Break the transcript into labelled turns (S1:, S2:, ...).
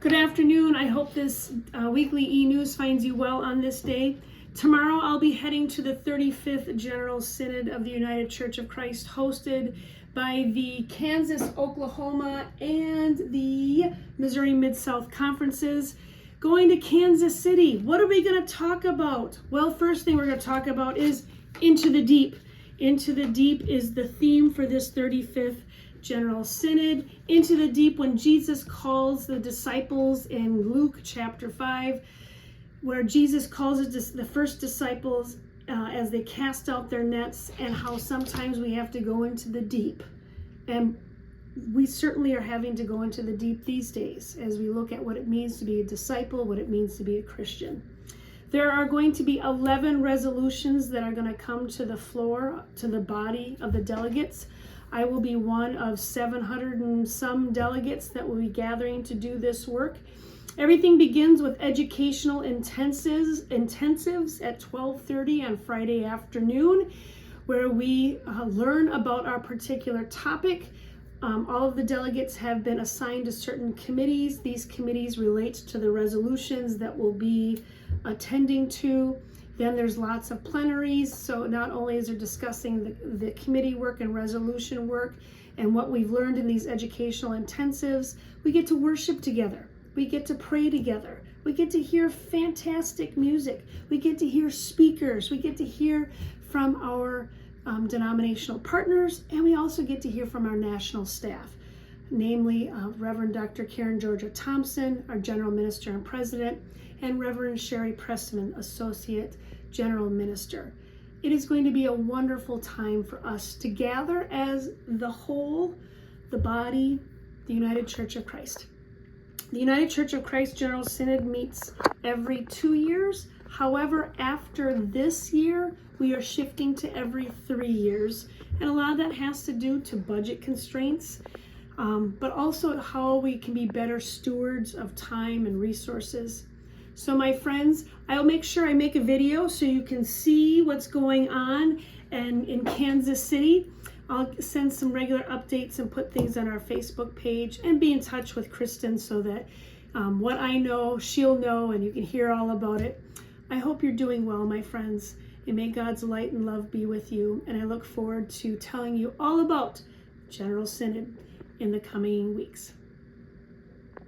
S1: Good afternoon. I hope this weekly ENews finds you well on this day. Tomorrow I'll be heading to the 35th General Synod of the United Church of Christ, hosted by the Kansas, Oklahoma, and the Missouri Mid-South Conferences. Going to Kansas City. What are we going to talk about? Well, first thing we're going to talk about is Into the Deep. Into the Deep is the theme for this 35th General Synod. Into the deep, when Jesus calls the disciples in Luke chapter 5, where Jesus calls the first disciples as they cast out their nets, and how sometimes we have to go into the deep. And we certainly are having to go into the deep these days as we look at what it means to be a disciple, what it means to be a Christian. There are going to be 11 resolutions that are going to come to the floor, to the body of the delegates. I will be one of 700 and some delegates that will be gathering to do this work. Everything begins with educational intensives at 12:30 on Friday afternoon, where we learn about our particular topic. All of the delegates have been assigned to certain committees. These committees relate to the resolutions that we'll be attending to. Then there's lots of plenaries, so not only is there discussing the committee work and resolution work and what we've learned in these educational intensives, we get to worship together. We get to pray together. We get to hear fantastic music. We get to hear speakers. We get to hear from our denominational partners, and we also get to hear from our national staff, namely Reverend Dr. Karen Georgia Thompson, our General Minister and President, and Reverend Sherry Pressman, Associate General Minister. It is going to be a wonderful time for us to gather as the whole, the body, the United Church of Christ. The United Church of Christ General Synod meets every 2 years. However, after this year, we are shifting to every 3 years. And a lot of that has to do to budget constraints, but also how we can be better stewards of time and resources. So my friends, I'll make sure I make a video so you can see what's going on and in Kansas City. I'll send some regular updates and put things on our Facebook page, and be in touch with Kristen so that what I know, she'll know, and you can hear all about it. I hope you're doing well, my friends, and may God's light and love be with you. And I look forward to telling you all about General Synod in the coming weeks.